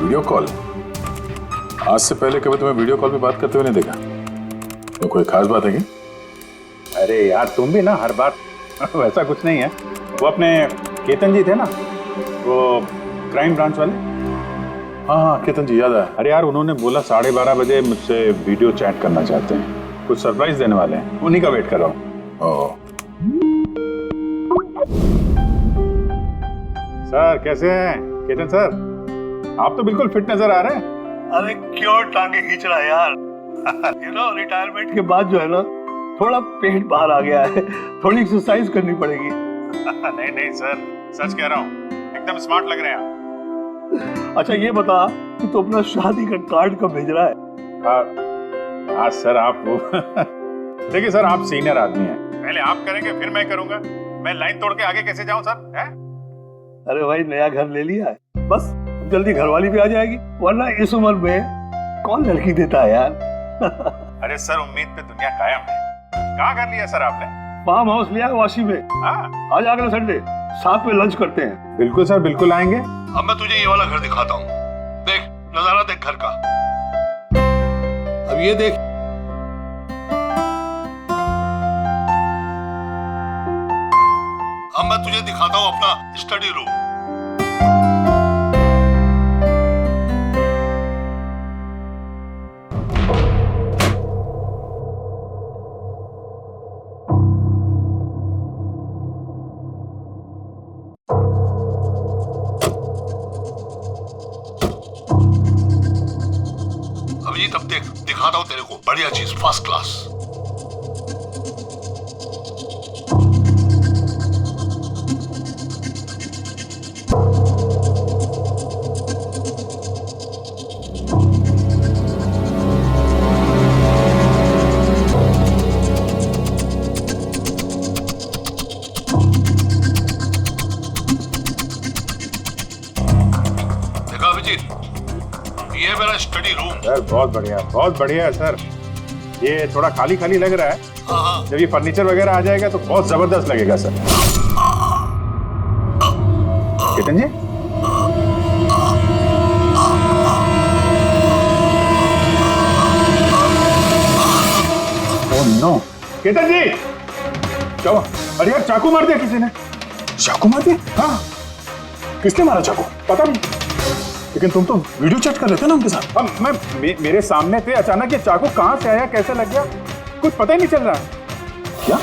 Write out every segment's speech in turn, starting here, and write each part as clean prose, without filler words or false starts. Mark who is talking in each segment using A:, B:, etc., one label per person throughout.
A: Video call? आज से पहले कभी तुम्हें वीडियो कॉल पे बात करते हुए नहीं देखा। तो कोई खास बात है क्या?
B: अरे यार तुम भी ना हर बार वैसा कुछ नहीं है। वो अपने केतन जी थे ना, वो क्राइम ब्रांच वाले।
A: हाँ, केतन जी याद आया।
B: अरे यार उन्होंने बोला 12:30 बजे मुझसे वीडियो चैट करना चाहते हैं, कुछ सरप्राइज देने वाले हैं, उन्हीं का वेट कर रहा हूँ। सर कैसे हैं केतन सर? आप तो बिल्कुल फिट नजर आ रहे हैं।
C: अरे क्यों टांगे खींच रहा है यार? रिटायरमेंट के बाद जो है ना, थोड़ा पेट बाहर आ गया है, थोड़ी एक्सरसाइज करनी पड़ेगी।
B: नहीं नहीं सर, सच कह रहा हूँ, एकदम स्मार्ट लग रहे हैं आप।
C: अच्छा ये बता कि तू अपना शादी का कार्ड कब भेज रहा है?
B: हाँ सर आप वो देखिए सर, आप सीनियर आदमी हैं, पहले आप करेंगे फिर मैं करूंगा। मैं लाइन तोड़ के आगे कैसे जाऊं सर? है?
C: अरे भाई नया घर ले लिया है, बस जल्दी घरवाली भी आ जाएगी, वरना इस उम्र में कौन लड़की देता है यार।
B: अरे सर उम्मीद पे दुनिया कायम है। कहाँ घर लिया सर आपने?
C: फार्म हाउस लिया है वाशी में।
B: हाँ
C: आज अगले संडे साथ में लंच करते हैं।
B: बिल्कुल सर, बिल्कुल आएंगे।
C: अब मैं तुझे ये वाला घर दिखाता हूँ, देख नजारा देख घर का। अब ये देख, अब मैं तुझे दिखाता हूँ अपना स्टडी रूम। अभिजीत अब देख, दिखाता हूँ तेरे को बढ़िया चीज, फर्स्ट क्लास। देखा अभिजीत, ये है मेरा स्टडी रूम।
B: सर बहुत बढ़िया है सर। ये थोड़ा खाली खाली लग रहा है,
C: हाँ
B: जब ये फर्नीचर वगैरह आ जाएगा तो बहुत जबरदस्त लगेगा सर। केतन जी, ओह नो, केतन जी क्या हुआ? अरे यार चाकू मार दिया किसी ने।
A: चाकू मार दिया?
B: हाँ
A: किसने मारा चाकू?
B: पता नहीं।
A: लेकिन तुम तो वीडियो चैट कर रहे थे ना उनके साथ।
B: अब मेरे सामने थे, अचानक ये चाकू कहाँ से आया, कैसे लग गया, कुछ पता ही नहीं चल रहा है।
A: क्या?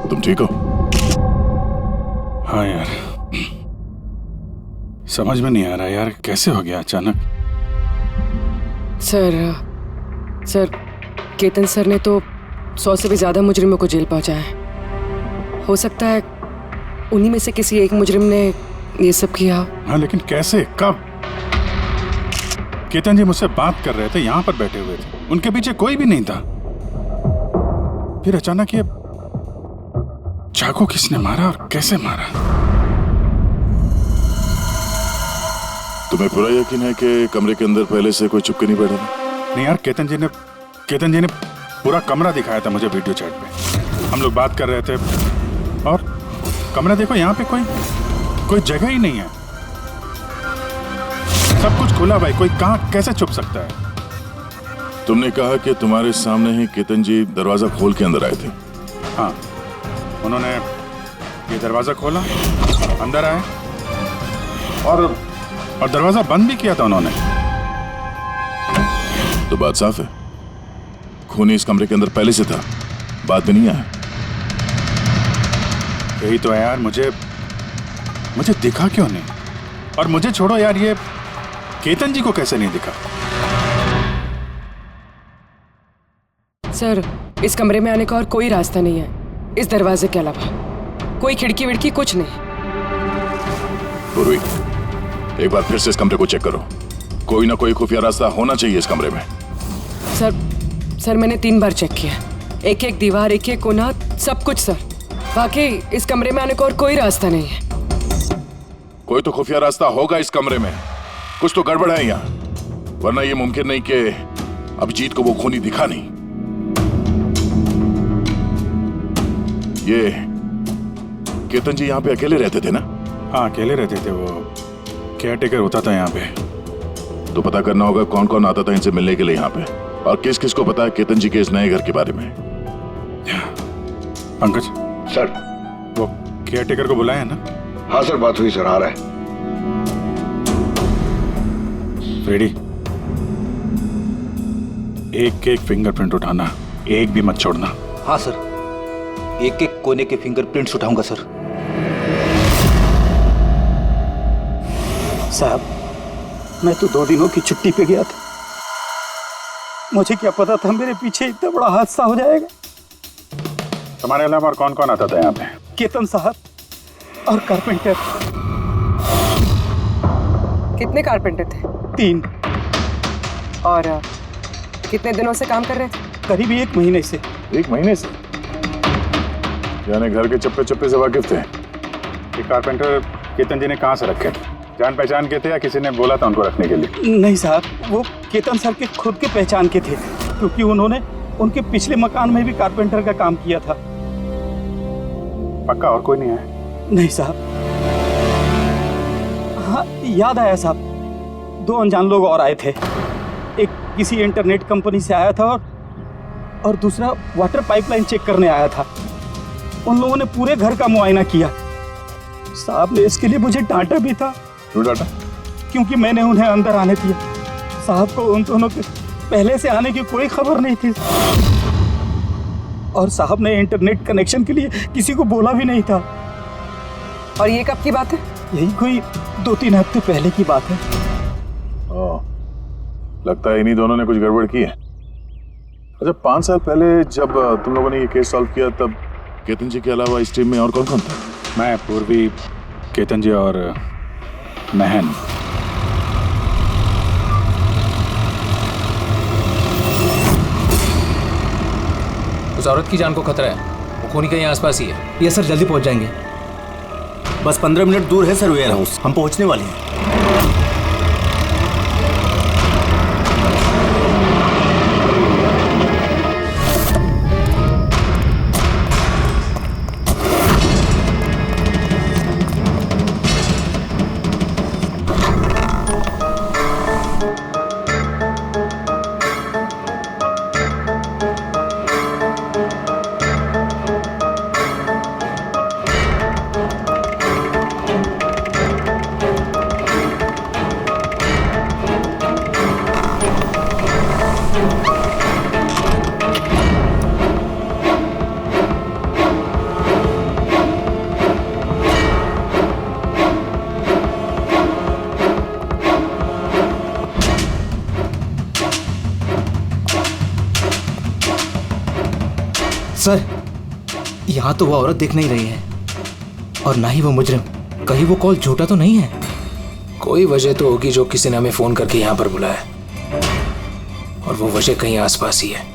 A: तुम ठीक हो?
D: हाँ यार, समझ में नहीं आ रहा यार, कैसे हो गया अचानक।
E: सर केतन सर ने तो 100 से भी ज्यादा मुजरिमों को जेल पहुंचाया है। हो सकता है उन्हीं में से किसी एक मुजरिम ने ये सब किया।
D: हाँ लेकिन कैसे, कब? केतन जी मुझसे बात कर रहे थे, यहाँ पर बैठे हुए थे, उनके पीछे कोई भी नहीं था। फिर अचानक ये चाकू किसने मारा और कैसे मारा?
A: तुम्हें पूरा यकीन है कि कमरे के अंदर पहले से कोई चुपके नहीं बैठा था?
D: नहीं यार, केतन जी ने पूरा कमरा दिखाया था मुझे वीडियो चैट पे। हम लोग बात कर रहे थे और कमरा देखो, यहाँ पे कोई जगह ही नहीं है, सब कुछ खुला भाई, कोई कहाँ कैसे छुप सकता है?
A: तुमने कहा कि तुम्हारे सामने ही केतन जी दरवाजा खोल के अंदर आए थे।
D: हाँ, उन्होंने ये दरवाजा खोला, अंदर आए और दरवाजा बंद भी किया था उन्होंने।
A: तो बात साफ है, खूनी इस कमरे के अंदर पहले से था, बाद में नहीं आया।
D: यही तो है यार, मुझे दिखा क्यों नहीं? और मुझे छोड़ो यार, ये केतन जी को कैसे नहीं दिखा?
E: सर इस कमरे में आने का और कोई रास्ता नहीं है इस दरवाजे के अलावा, कोई खिड़की विड़की कुछ नहीं।
A: पूर्वी, एक बार फिर से इस कमरे को चेक करो, कोई ना कोई खुफिया रास्ता होना चाहिए इस कमरे में।
E: सर मैंने 3 बार चेक किया, एक एक दीवार, एक एक कोना, सब कुछ सर। वाकई इस कमरे में आने का और कोई रास्ता नहीं है।
A: कोई तो खुफिया रास्ता होगा इस कमरे में। कुछ तो गड़बड़ है यहाँ, वरना ये मुमकिन नहीं कि अभिजीत को वो खूनी दिखा नहीं। ये केतन जी यहाँ पे अकेले रहते थे ना?
D: हाँ, अकेले रहते थे। वो केयर टेकर होता था यहाँ पे।
A: तो पता करना होगा कौन कौन आता था इनसे मिलने के लिए यहाँ पे, और किस किस को पता है केतन जी के इस नए घर के बारे में।
D: पंकज
F: सर।
D: वो केयर टेकर को बुलाया है ना?
F: हाँ सर, बात हुई सर, आ रहा है।
D: फ्रेडी, एक एक फिंगरप्रिंट उठाना, एक भी मत छोड़ना।
G: हाँ सर, एक एक कोने के फिंगरप्रिंट्स उठाऊंगा सर।
C: साहब, मैं तो 2 दिनों की छुट्टी पे गया था। मुझे क्या पता था मेरे पीछे इतना बड़ा हादसा हो जाएगा।
B: तुम्हारे अलावा और कौन कौन आता था यहाँ पे?
C: केतन साहब और कारपेंटर।
E: कितने कारपेंटर थे?
C: 3।
E: और कितने दिनों से काम कर रहे थे?
C: करीब 1 महीने से।
A: 1 महीने से? यानी घर के चप्पे चप्पे से वाकिफ थे।
B: ये कारपेंटर केतन जी ने कहाँ से रखे थे? जान पहचान के थे या किसी ने बोला था उनको रखने के लिए?
C: नहीं साहब, वो केतन सर के खुद के पहचान के थे, क्योंकि उन्होंने उनके पिछले मकान में भी कारपेंटर का काम किया था।
B: पक्का और कोई नहीं है?
C: नहीं साहब। हाँ, याद आया साहब, 2 अनजान लोग और आए थे। एक किसी इंटरनेट कंपनी से आया था और दूसरा वाटर पाइपलाइन चेक करने आया था। उन लोगों ने पूरे घर का मुआयना किया। साहब ने इसके लिए मुझे डांटा भी था।
A: क्यों डांटा?
C: क्योंकि मैंने उन्हें अंदर आने दिया। साहब को उन दोनों के पहले से आने की कोई खबर नहीं थी, और साहब ने इंटरनेट कनेक्शन के लिए किसी को बोला भी नहीं था।
E: और ये कब की बात है?
C: यही कोई 2-3 हफ्ते पहले की बात है।
A: लगता है इन्हीं दोनों ने कुछ गड़बड़ की है। अच्छा, 5 साल पहले जब तुम लोगों ने ये केस सॉल्व किया, तब केतन जी के अलावा इस टीम में और कौन कौन था?
D: मैं, पूर्वी, केतन जी और महन।
H: उस औरत की जान को खतरा है, वो खूनी कहीं आसपास ही है।
G: ये सर, जल्दी पहुंच जाएंगे।
I: बस 15 मिनट दूर है सर वेयर हाउस, हम पहुंचने वाले हैं।
G: सर, यहाँ तो वो औरत दिख नहीं रही है, और ना ही वो मुजरिम। कहीं वो कॉल झूठा तो नहीं है?
H: कोई वजह तो होगी जो किसी ने हमें फोन करके यहाँ पर बुलाया, और वो वजह कहीं आसपास ही है।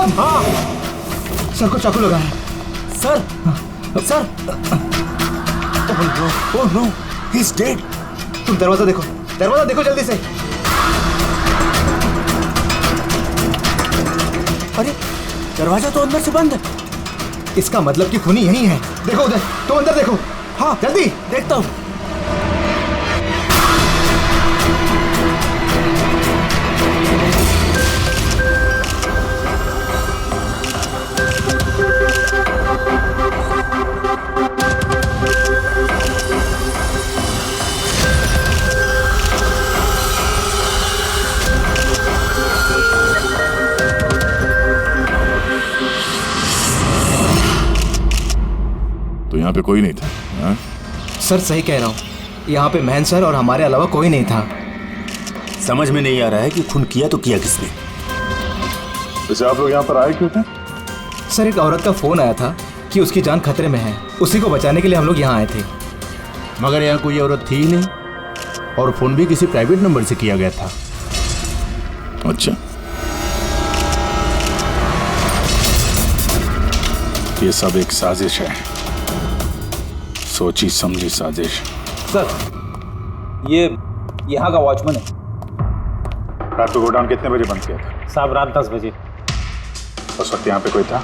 G: विनोद। हाँ सर को चाकू लगा है।
I: Sir sir oh no he is dead.
G: तुम दरवाजा देखो जल्दी से।
I: अरे दरवाजा तो अंदर से बंद है।
G: इसका मतलब कि खूनी यही है। देखो उधर, तुम अंदर देखो। हाँ जल्दी।
I: देखता हूँ।
A: तो यहाँ पे कोई नहीं था? हाँ?
G: सर सही कह रहा हूँ, यहाँ पे महन सर और हमारे अलावा कोई नहीं था।
I: समझ में नहीं आ रहा है कि खून किया तो किया किसने।
A: वैसे आप लोग यहाँ पर आए क्यों थे?
G: सर एक औरत का फोन आया था कि उसकी जान खतरे में है, उसी को बचाने के लिए हम लोग यहाँ आए थे।
I: मगर यहाँ कोई औरत थी ही नहीं और फोन भी किसी प्राइवेट नंबर से किया गया था।
A: अच्छा,
D: ये सब एक साजिश है, सोची समझी साजिश।
C: सर ये यहाँ का वॉचमैन है
B: रात को गोडाउन कितने बजे बंद किया था?
C: साहब। रात 10 बजे।
B: उस वक्त यहाँ पे कोई था?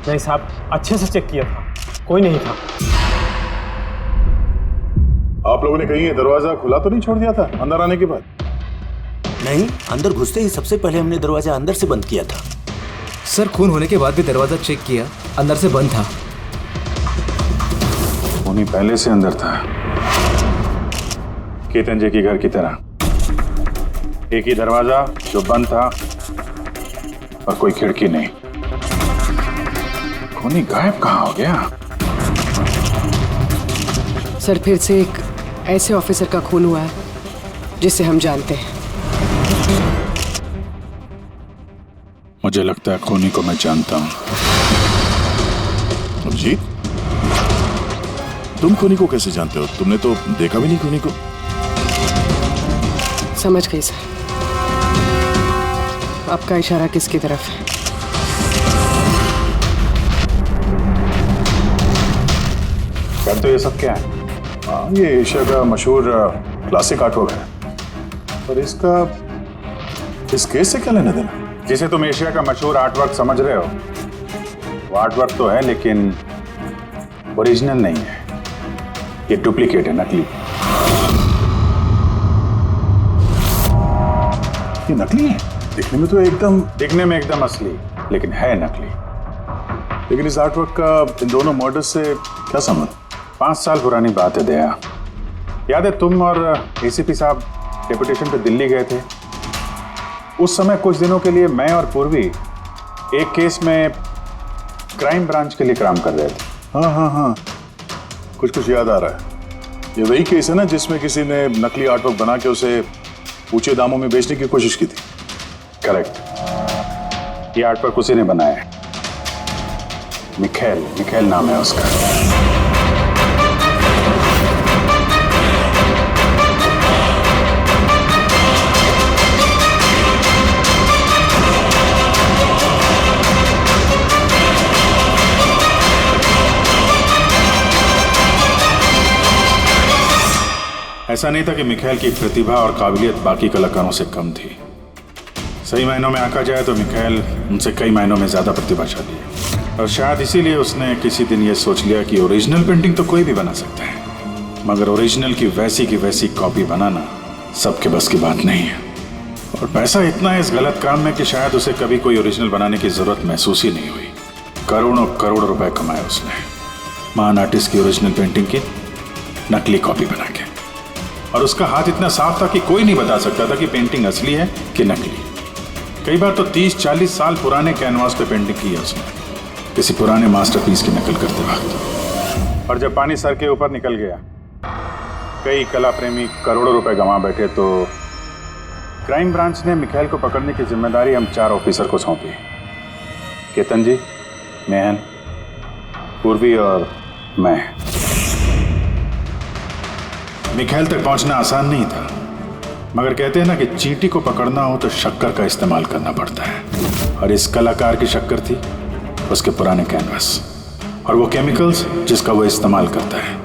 C: नहीं साहब, अच्छे से चेक किया था, कोई नहीं था।
A: आप लोगों ने कहीं ये दरवाजा खुला तो नहीं छोड़ दिया था अंदर आने के बाद?
I: नहीं, अंदर घुसते ही सबसे पहले हमने दरवाजा अंदर से बंद किया था।
G: सर खून होने के बाद भी दरवाजा चेक किया, अंदर से बंद था।
B: खूनी पहले से अंदर था, केतन जी के घर की तरह। एक ही दरवाजा जो बंद था और कोई खिड़की नहीं। खूनी गायब कहाँ हो गया?
E: सर फिर से एक ऐसे ऑफिसर का खून हुआ है जिसे हम जानते हैं।
D: मुझे लगता है खूनी को मैं जानता हूँ।
A: अभिजीत, तुम खूनी को कैसे जानते हो? तुमने तो देखा भी नहीं खूनी को।
E: समझ गई सर, आपका इशारा किसकी तरफ है?
B: कर तो ये सब क्या है? हाँ, ये एशिया का मशहूर क्लासिक आर्टवर्क है, पर इस केस से क्या लेना देना? जिसे तुम एशिया का मशहूर आर्टवर्क समझ रहे हो, वो आर्टवर्क तो है लेकिन ओरिजिनल नहीं है। ये डुप्लीकेट है, नकली। ये नकली है? दिखने में एकदम असली, लेकिन है नकली।
A: लेकिन इस आर्टवर्क का इन दोनों मर्डर्स से क्या संबंध?
B: 5 साल पुरानी बात है दया। याद है तुम और एसीपी साहब डेपुटेशन पे दिल्ली गए थे? उस समय कुछ दिनों के लिए मैं और पूर्वी एक केस में क्राइम ब्रांच के लिए काम कर रहे थे।
A: हाँ, कुछ याद आ रहा है। ये वही केस है ना जिसमें किसी ने नकली आर्टवर्क बना के उसे ऊंचे दामों में बेचने की कोशिश की थी?
B: करेक्ट। ये आर्टवर्क उसी ने बनाया है। मिखेल नाम है उसका।
D: ऐसा नहीं था कि मिखेल की प्रतिभा और काबिलियत बाकी कलाकारों से कम थी। सही मायनों में आंका जाए तो मिखेल उनसे कई मायनों में ज्यादा प्रतिभाशाली है, और शायद इसीलिए उसने किसी दिन ये सोच लिया कि ओरिजिनल पेंटिंग तो कोई भी बना सकता है, मगर ओरिजिनल की वैसी कॉपी बनाना सबके बस की बात नहीं है। और पैसा इतना है इस गलत काम में कि शायद उसे कभी कोई ओरिजिनल बनाने की जरूरत महसूस ही नहीं हुई। करोड़ रुपए कमाए उसने महान आर्टिस्ट की ओरिजिनल पेंटिंग की नकली कॉपी बना के। और उसका हाथ इतना साफ था कि कोई नहीं बता सकता था कि पेंटिंग असली है कि नकली। कई बार तो 30-40 साल पुराने कैनवास पे पेंटिंग की है उसने, किसी पुराने मास्टरपीस की नकल करते वक्त।
B: और जब पानी सर के ऊपर निकल गया, कई कला प्रेमी करोड़ों रुपए गंवा बैठे, तो क्राइम ब्रांच ने मिखेल को पकड़ने की जिम्मेदारी हम 4 ऑफिसर को सौंपी। केतन जी, मेहन, पूर्वी और मैं।
D: मिखेल तक पहुंचना आसान नहीं था, मगर कहते हैं ना कि चींटी को पकड़ना हो तो शक्कर का इस्तेमाल करना पड़ता है, और इस कलाकार की शक्कर थी उसके पुराने कैनवास और वो केमिकल्स जिसका वो इस्तेमाल करता है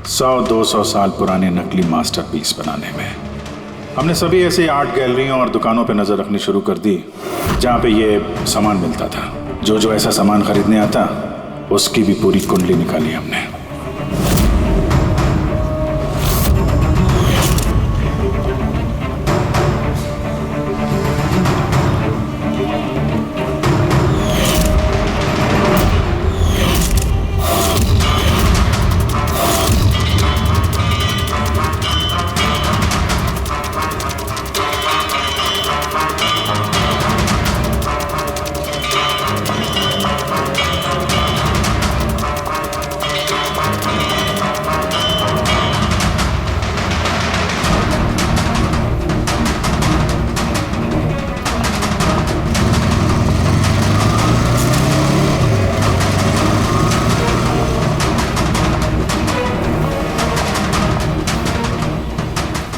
D: 100-200 साल पुराने नकली मास्टरपीस बनाने में। हमने सभी ऐसे आर्ट गैलरियों और दुकानों पे नजर रखनी शुरू कर दी जहाँ पे ये सामान मिलता था। जो ऐसा सामान खरीदने आता उसकी भी पूरी कुंडली निकाली हमने।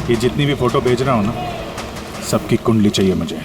D: ये जितनी भी फोटो भेज रहा हूं ना, सबकी कुंडली चाहिए मुझे।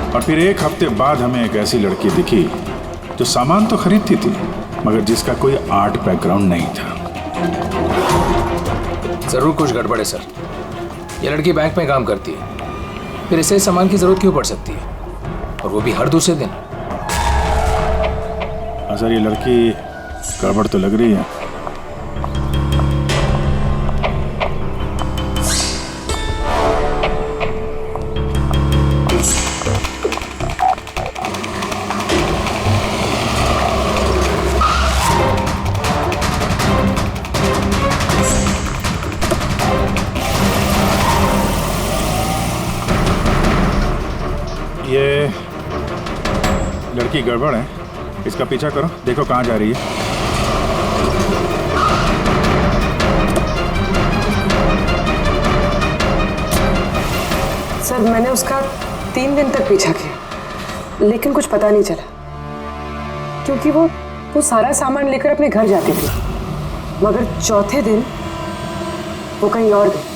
D: और फिर एक हफ्ते बाद हमें एक ऐसी लड़की दिखी जो सामान तो खरीदती थी मगर जिसका कोई आर्ट बैकग्राउंड नहीं था।
H: जरूर कुछ गड़बड़ है सर। ये लड़की बैंक में काम करती है, फिर इसे सामान की जरूरत क्यों पड़ सकती है, और वो भी हर दूसरे दिन।
D: सर ये लड़की गड़बड़ तो लग रही है। ये लड़की गड़बड़ है, इसका पीछा करो, देखो कहाँ जा रही है।
E: सर मैंने उसका 3 दिन तक पीछा किया लेकिन कुछ पता नहीं चला, क्योंकि वो सारा सामान लेकर अपने घर जाती थी, मगर चौथे दिन वो कहीं और गई।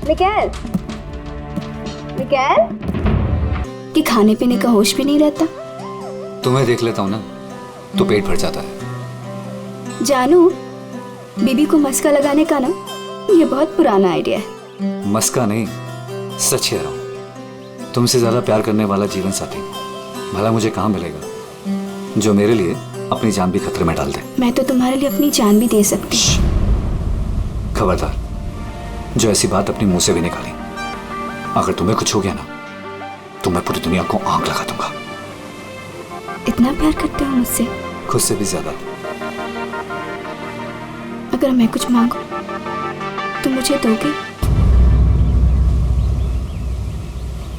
J: मिकाएल, मिकाएल, कि खाने पीने का होश भी नहीं रहता।
K: तुम्हें देख लेता हूँ ना तो पेट भर जाता है।
J: जानू, बीबी को मस्का लगाने का ना ये बहुत पुराना आइडिया है।
K: मस्का नहीं, सच कह रहा हूँ। तुमसे ज्यादा प्यार करने वाला जीवन साथी भला मुझे कहाँ मिलेगा जो मेरे लिए अपनी जान भी खतरे में डाल दे।
J: मैं तो तुम्हारे लिए अपनी जान भी दे सकती।
K: खबरदार, जो ऐसी बात अपने मुंह से भी निकाली। अगर तुम्हें कुछ हो गया ना तो मैं पूरी दुनिया को आग लगा दूंगा।
J: इतना प्यार करते हो मुझसे?
K: खुद से भी ज्यादा।
J: अगर मैं कुछ मांगू तो मुझे दोगे?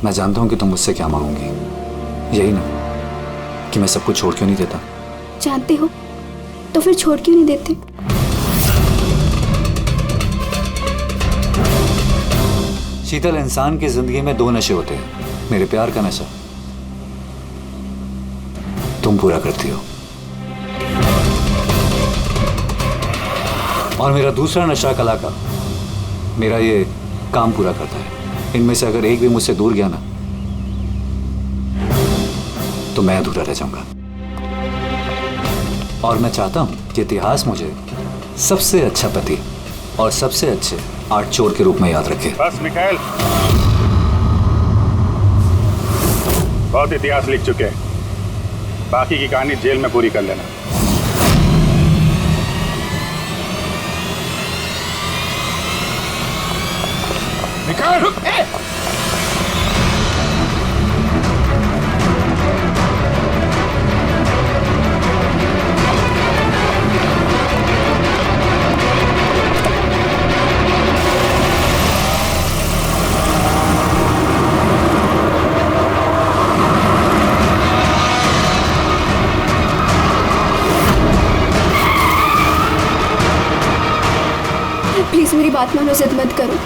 K: मैं जानता हूं कि तुम मुझसे क्या मांगोगी, यही ना कि मैं सब कुछ छोड़ क्यों नहीं देता।
J: जानते हो तो फिर छोड़ क्यों नहीं देते?
K: शीतल, इंसान की जिंदगी में 2 नशे होते हैं, मेरे प्यार का नशा तुम पूरा करती हो और मेरा दूसरा नशा कला का मेरा ये काम पूरा करता है। इनमें से अगर एक भी मुझसे दूर गया ना तो मैं अधूरा रह जाऊंगा। और मैं चाहता हूं कि इतिहास मुझे सबसे अच्छा पति और सबसे अच्छे आर्ट चोर के रूप में याद रखे।
B: बस मिखाइल, बहुत इतिहास लिख चुके हैं, बाकी की कहानी जेल में पूरी कर लेना। मिखाइल,
J: प्लीज मेरी बात मानो, जिद मत करो,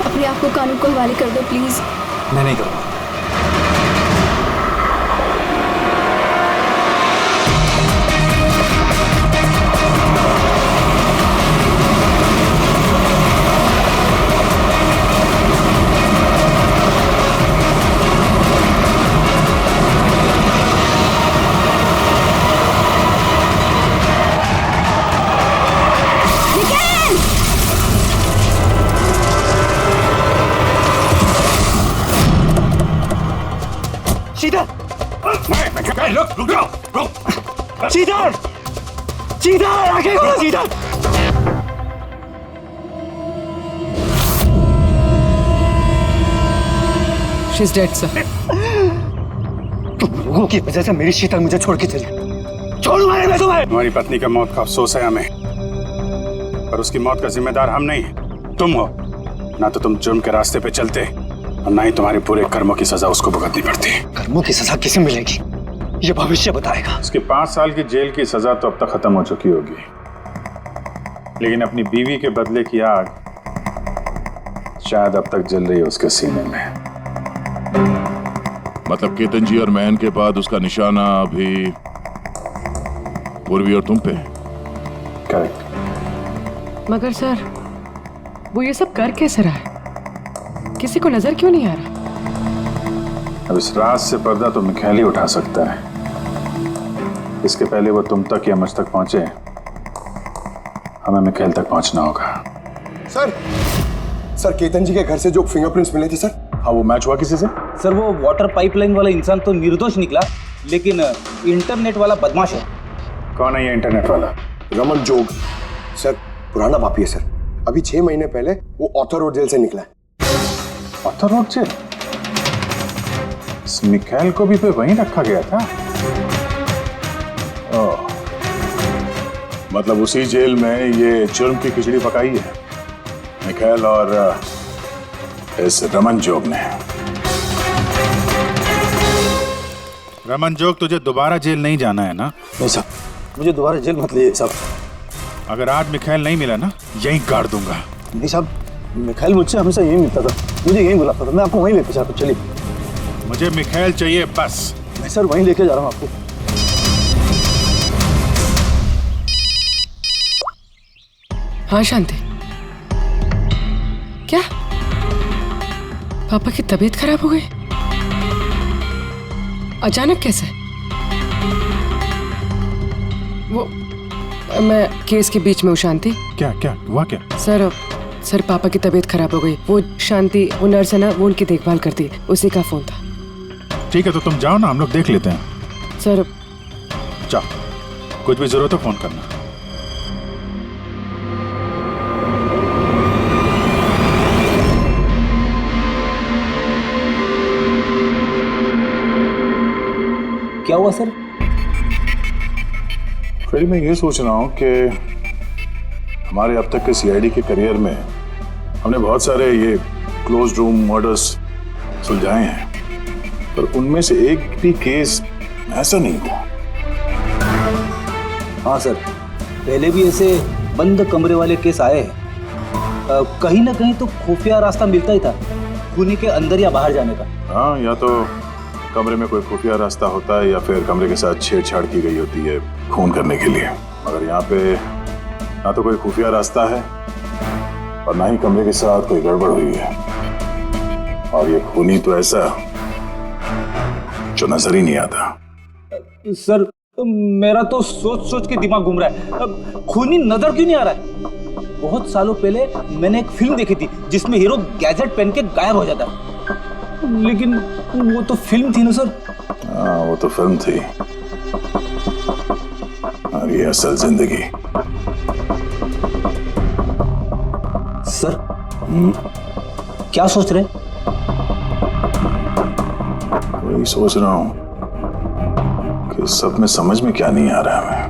J: अपने आप को कानून को हवाले कर दो प्लीज।
K: मैं नहीं करूंगा।
C: रुक जाओ, सीधर, सीधर, आगे बढ़ो, सीधर।
E: She's dead, sir.
C: तुम लोगों की वजह से मेरी शीतल मुझे छोड़ के चली गई। छोड़ूंगा नहीं मैं तुम्हें।
B: हमारी पत्नी का मौत का अफसोस है हमें, पर उसकी मौत का जिम्मेदार हम नहीं, तुम हो। ना तो तुम जुर्म के रास्ते पे चलते और ना ही तुम्हारे पूरे कर्मों की सजा उसको भुगतनी पड़ती।
C: कर्मों की सजा किसे मिलेगी ये भविष्य बताएगा।
B: उसकी 5 साल की जेल की सजा तो अब तक खत्म हो चुकी होगी, लेकिन अपनी बीवी के बदले की आग शायद अब तक जल रही है उसके सीने में।
A: मतलब केतन जी और महन के बाद उसका निशाना अभी पूर्वी और तुम पे।
B: करेक्ट।
E: मगर सर वो ये सब कर कैसे रहा है, किसी को नजर क्यों नहीं आ रहा?
B: अब इस राज से पर्दा तो मिखाइल ही उठा सकता है। इसके पहले वो तुम तक या मुझ तक पहुंचे, हमें मिखाइल तक पहुंचना होगा।
F: सर केतन जी के घर से जो फिंगरप्रिंट्स मिले थे सर।
B: हाँ, वो मैच हुआ किसी से?
C: सर वो वाटर पाइपलाइन वाला इंसान तो निर्दोष निकला, लेकिन इंटरनेट वाला बदमाश है।
B: कौन है ये इंटरनेट वाला?
F: रमन जोग सर, पुराना पापी है सर। अभी 6 महीने पहले वो ऑथर रोड जेल से निकला है।
B: ऑथर रोड जेल? इस मिखाइल को भी पे वहीं रखा गया था।
A: ओह, मतलब उसी जेल में ये जुर्म की खिचड़ी पकाई है मिखाइल और इस रमन जोग ने।
D: रमन जोग, तुझे दोबारा जेल नहीं जाना है ना?
C: नहीं साहब, मुझे दोबारा जेल मत ले साहब।
D: अगर आज मिखाइल नहीं मिला ना, यहीं गाड़ दूंगा।
C: नहीं साहब, मिखाइल मुझसे हमेशा यही मिलता था, मुझे यहीं बुलाता था, मैं आपको वहीं लेके जाता। चलिए।
D: मुझे मिखाइल चाहिए बस।
C: मैं सर वहीं लेके जा रहा हूँ आपको।
E: हाँ शांति, क्या पापा की तबीयत खराब हो गई अचानक? कैसे? वो मैं केस के बीच में हूँ शांति।
D: क्या क्या हुआ? क्या
E: सर पापा की तबीयत खराब हो गई। वो शांति, वो नर्स है ना, वो उनकी देखभाल करती है, उसी का फोन था।
D: ठीक है, तो तुम जाओ ना, हम लोग देख लेते हैं।
E: सर
D: जाओ, कुछ भी जरूरत हो फोन करना।
C: क्या हुआ सर?
A: फिर मैं ये सोच रहा हूँ कि हमारे अब तक के सीआईडी के करियर में हमने बहुत सारे ये क्लोज रूम मर्डर्स सुलझाए हैं, पर उनमें से एक भी केस ऐसा नहीं हुआ।
C: हाँ सर, पहले भी ऐसे बंद कमरे वाले केस आए हैं। कहीं ना कहीं तो खुफिया रास्ता मिलता ही था खूनी के अंदर या बाहर जाने का।
A: हाँ, या तो कमरे में कोई खुफिया रास्ता होता है या फिर कमरे के साथ छेड़छाड़ की गई होती है खून करने के लिए। मगर यहाँ पे ना तो कोई खुफिया रास्ता है और ना ही कमरे के साथ कोई गड़बड़ हुई है। और ये खूनी तो ऐसा जो नजर ही नहीं आता।
C: सर मेरा तो सोच सोच के दिमाग घूम रहा है। खूनी नजर क्यों नहीं आ रहा है? बहुत सालों पहले मैंने एक फिल्म देखी थी जिसमें हीरो गैजेट पहन के गायब हो जाता है, लेकिन वो तो फिल्म थी ना सर।
A: हाँ, वो तो फिल्म थी और ये असल जिंदगी।
C: सर क्या सोच रहे?
A: वही सोच रहा हूं कि सब में समझ में क्या नहीं आ रहा है हमें।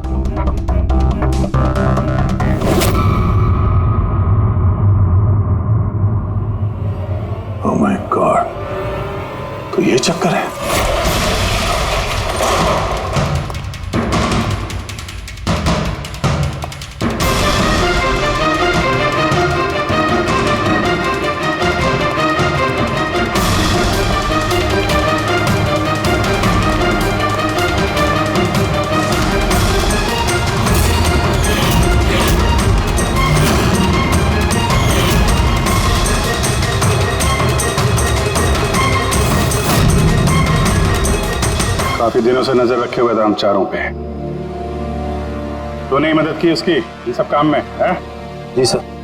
A: ओह माय गॉड, तो ये चक्कर है।
D: काफी दिनों से नजर रखे हुए थे हम चारों पे। तूने ही मदद की उसकी इन सब काम में, है?
C: जी सर।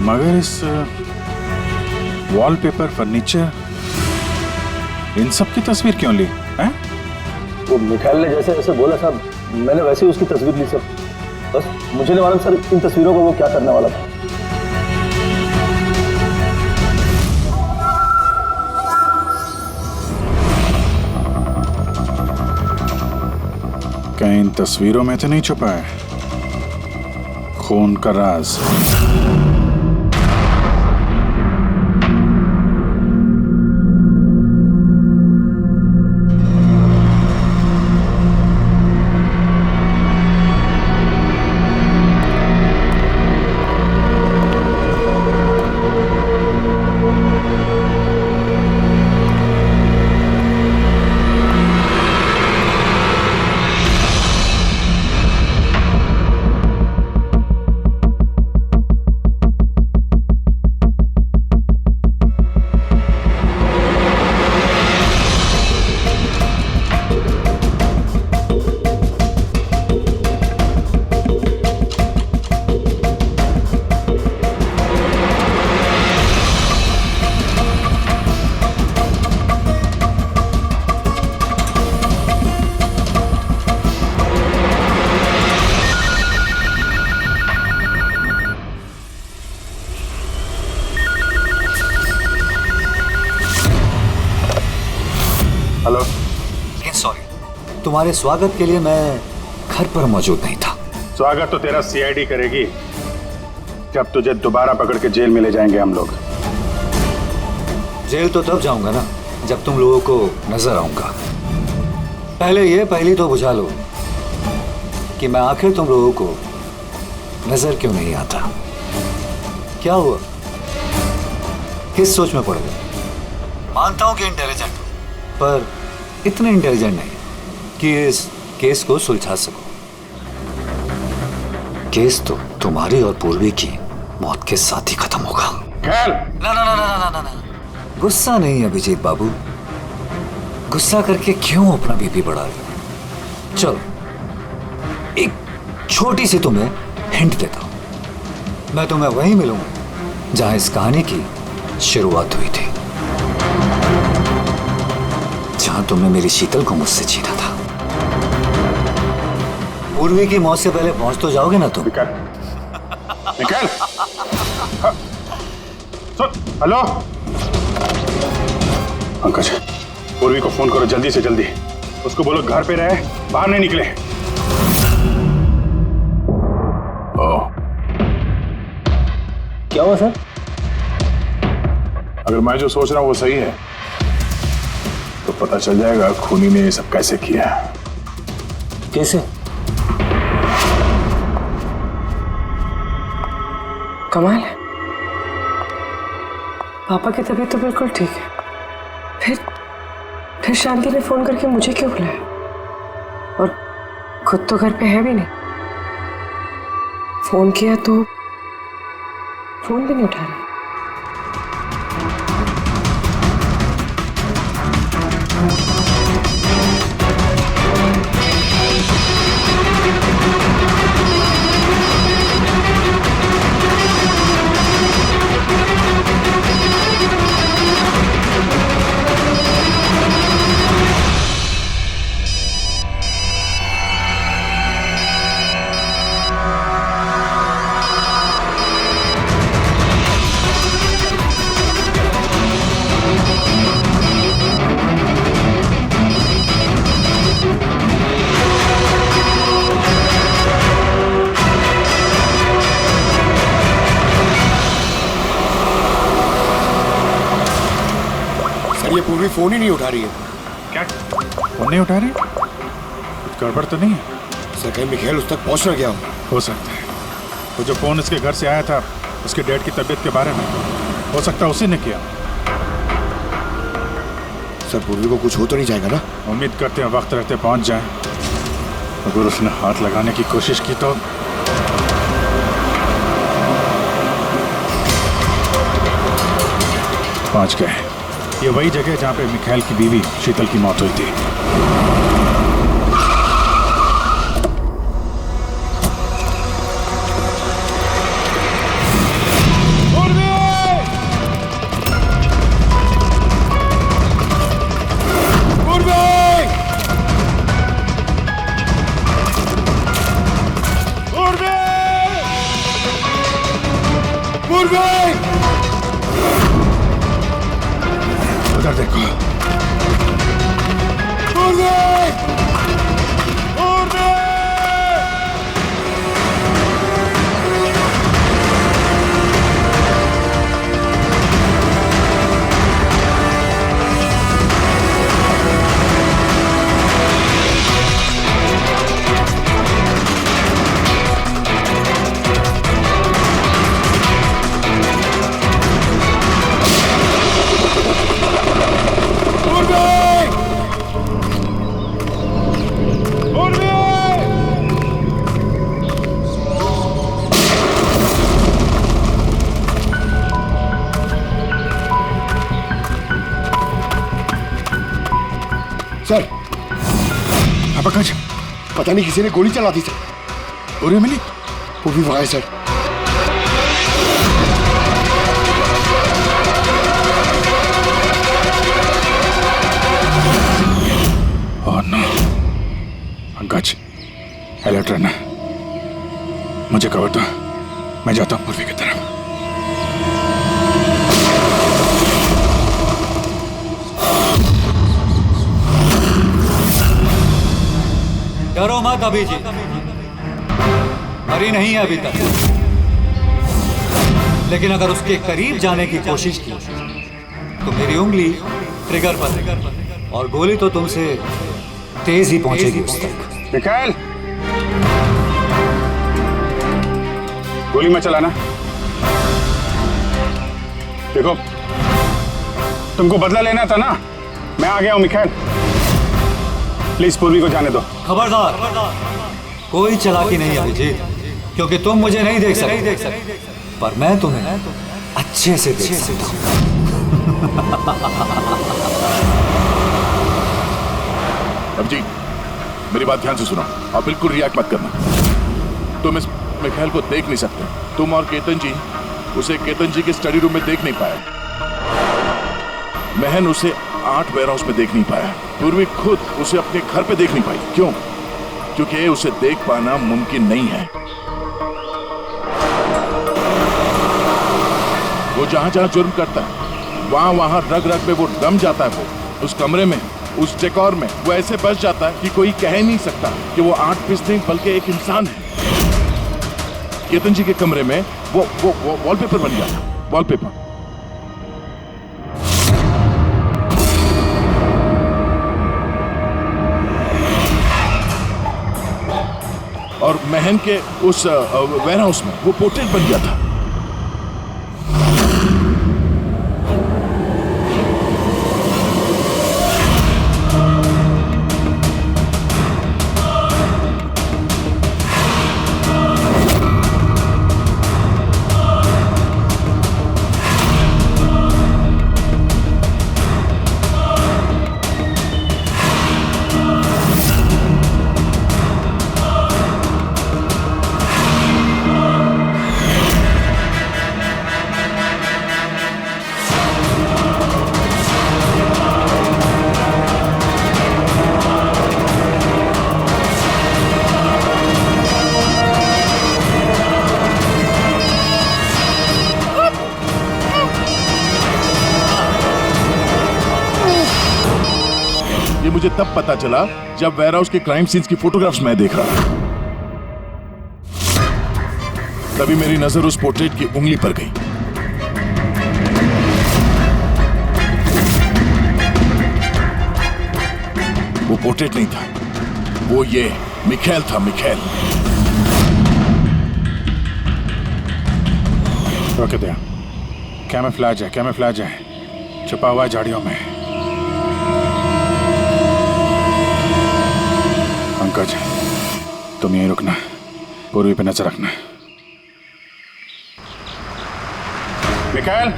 D: मगर इस वॉलपेपर, फर्नीचर, इन सब की तस्वीर क्यों ली? हैं?
L: वो मिखाइल ने जैसे जैसे बोला साहब, मैंने वैसे ही उसकी तस्वीर ली सर। बस मुझे नहीं मालूम सर इन तस्वीरों को वो क्या करने वाला था।
D: कहीं इन तस्वीरों में तो नहीं छुपा है खून का राज?
K: हेलो। लेकिन सॉरी, तुम्हारे स्वागत के लिए मैं घर पर मौजूद नहीं था।
D: स्वागत तो तेरा सीआईडी करेगी जब तुझे दोबारा पकड़ के जेल में ले जाएंगे हम लोग।
K: जेल तो तब जाऊंगा ना जब तुम लोगों को नजर आऊंगा। पहली तो बुझा लो कि मैं आखिर तुम लोगों को नजर क्यों नहीं आता। क्या हुआ, किस सोच में पड़ गए? मानता हूं कि इंटेलिजेंट हो, पर इतने इंटेलिजेंट नहीं कि इस केस को सुलझा सको। केस तो तुम्हारी और पूर्वी की मौत के साथ ही खत्म होगा।
D: ना
K: ना ना ना ना ना ना, गुस्सा नहीं अभिजीत बाबू, गुस्सा करके क्यों अपना बीपी बढ़ा रहे हो? चलो एक छोटी सी तुम्हें हिंट देता हूं। मैं तुम्हें वहीं मिलूंगा जहां इस कहानी की शुरुआत हुई थी, जहां तुमने मेरी शीतल को मुझसे छीना था। पूर्वी की मौत से पहले पहुंच तो जाओगे ना तुम?
D: निकल। हेलो
A: पंकज,
D: पूर्वी को फोन करो जल्दी से जल्दी। उसको बोलो घर पे रहे, बाहर नहीं निकले।
L: क्या हुआ सर?
A: अगर मैं जो सोच रहा हूं वो सही है तो पता चल जाएगा खूनी ने ये सब कैसे किया।
L: कैसे?
E: कमाल है, पापा की तबीयत तो बिल्कुल ठीक है, फिर शांति ने फोन करके मुझे क्यों बुलाया? और खुद तो घर पे है भी नहीं। फोन किया तो फोन भी नहीं उठा रही।
F: ये पूर्वी फोन ही नहीं उठा रही है।
D: क्या फोन नहीं उठा रही? कुछ गड़बड़ तो नहीं है
F: सर? कहीं मिखेल उस तक पहुंच ना गया
D: हो सकता है। वो जो फोन इसके घर से आया था उसके डैड की तबीयत के बारे में, हो सकता है उसी ने किया।
F: सर पूर्वी को कुछ हो तो नहीं जाएगा ना?
D: उम्मीद करते हैं वक्त रहते पहुंच जाए। अगर उसने हाथ लगाने की कोशिश की तो पहुंच गए। ये वही जगह है जहां पे मिखाइल की बीवी शीतल की मौत हुई थी। उधर देखो।
F: सर
D: अपकाज
F: पता नहीं किसी ने गोली चला दी सर।
D: और मिली
F: वो भी वहां है सर।
D: और नो पंकज, अलर्ट रहना। मुझे कवर दो, मैं जाता हूँ पूर्वी की तरफ।
K: डरो मत अभी जी, मरी नहीं है अभी तक, लेकिन अगर उसके करीब जाने की कोशिश की तो मेरी उंगली ट्रिगर पर और गोली तो तुमसे तेज ही पहुंचेगी उस तक।
D: मिखाइल, गोली मत चलाना। देखो, तुमको बदला लेना था ना, मैं आ गया हूं मिखाइल। प्लीज पूर्वी को जाने दो।
K: खबरदार, कोई चालाकी नहीं अभिजीत, क्योंकि तुम मुझे नहीं देख सकते, पर मैं तुम्हें अच्छे से देख सकता हूं।
A: अभिजीत, मेरी बात ध्यान से सुनो और बिल्कुल रिएक्ट मत करना। तुम इस मिखाइल को देख नहीं सकते। तुम और केतन जी उसे केतन जी के स्टडी रूम में देख नहीं पाए। महन उसे 8 वेयरहाउस में देख नहीं पाया। पूर्वी खुद उसे अपने घर पे देख नहीं पाई। क्यों? क्योंकि उसे देख पाना मुमकिन नहीं है। वो जहां जहां जुर्म करता है वहां वहां रग रग में वो दम जाता है।
M: उस कमरे में, उस डेकोर में वो ऐसे बस जाता है कि कोई कह ही नहीं सकता कि वो आर्ट पीस नहीं बल्कि एक इंसान है। केतन जी के कमरे में वो वॉलपेपर बन गया था, वॉलपेपर। और महन के उस वेयर हाउस में वो पोर्ट्रेट बन गया था। मुझे तब पता चला जब वेयर हाउस के क्राइम सीन्स की फोटोग्राफ्स मैं देख रहा था। तभी मेरी नजर उस पोर्ट्रेट की उंगली पर गई। वो पोर्ट्रेट नहीं था, वो ये मिखेल था, मिखेल।
D: रोक दिया। कैमोफ्लेज है, कैमोफ्लेज है, छुपा हुआ है झाड़ियों में। पंकज, तुम यहीं रुकना, पूर्वी पे नजर रखना। मिखाइल,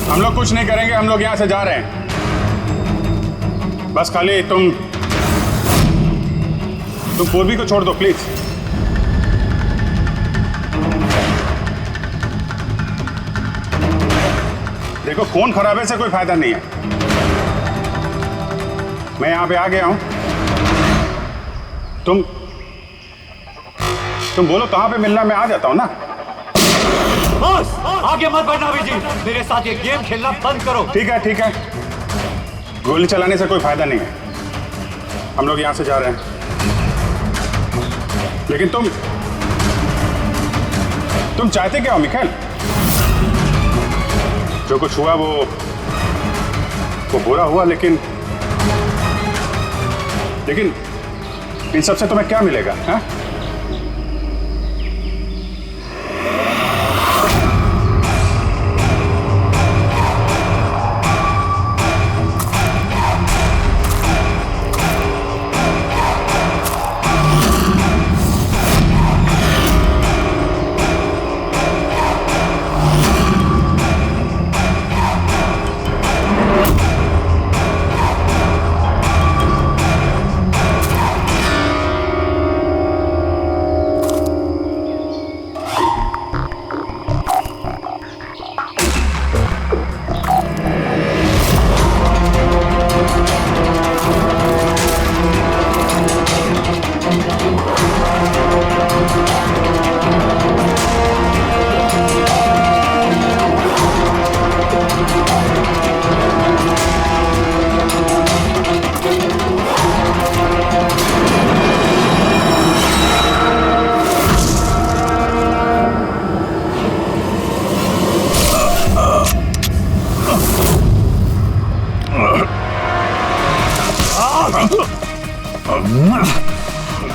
D: हम लोग कुछ नहीं करेंगे, हम लोग यहां से जा रहे हैं। बस खाली तुम पूर्वी को छोड़ दो प्लीज। देखो, खून खराबे से कोई फायदा नहीं है। मैं यहां पे आ गया हूं, तुम बोलो कहां पे मिलना, मैं आ जाता हूं ना।
K: बस आगे मत बढ़ना जी, मेरे साथ ये गेम खेलना बंद करो।
D: ठीक है, ठीक है, गोली चलाने से कोई फायदा नहीं है। हम लोग यहां से जा रहे हैं, लेकिन तुम चाहते क्या हो मिखाइल? जो कुछ हुआ वो बुरा हुआ, लेकिन इन सबसे तुम्हें क्या मिलेगा? हाँ?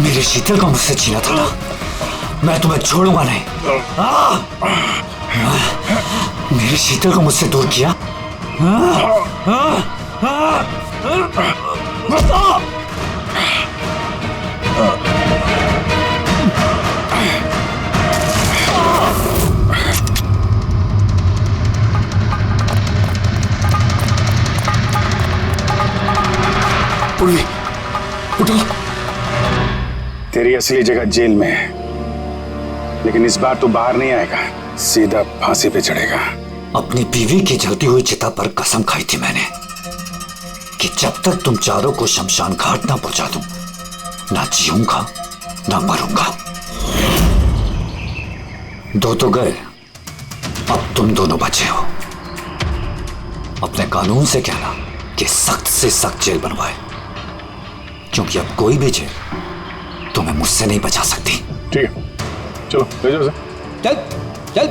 K: मेरे शीतल का मुझसे छीना था ना, मैं तुम्हें छोड़ूंगा नहीं। मेरे शीतल को मुझसे दूर किया।
D: पूर्वी, उठो। तेरी असली जगह जेल में है, लेकिन इस बार तू बाहर नहीं आएगा, सीधा फांसी पे चढ़ेगा।
K: अपनी बीवी की जलती हुई चिता पर कसम खाई थी मैंने कि जब तक तुम चारों को शमशान घाट ना पहुंचा दूं, ना जीऊंगा ना मरूंगा। दो तो गए, अब तुम दोनों बचे हो। अपने कानून से कहना कि सख्त से सख्त जेल बनवाए, क्योंकि अब कोई भी जेल तुम्हें मुझसे नहीं बचा सकती।
A: ठीक है, चलो ले जाओ इसे।
G: चल चल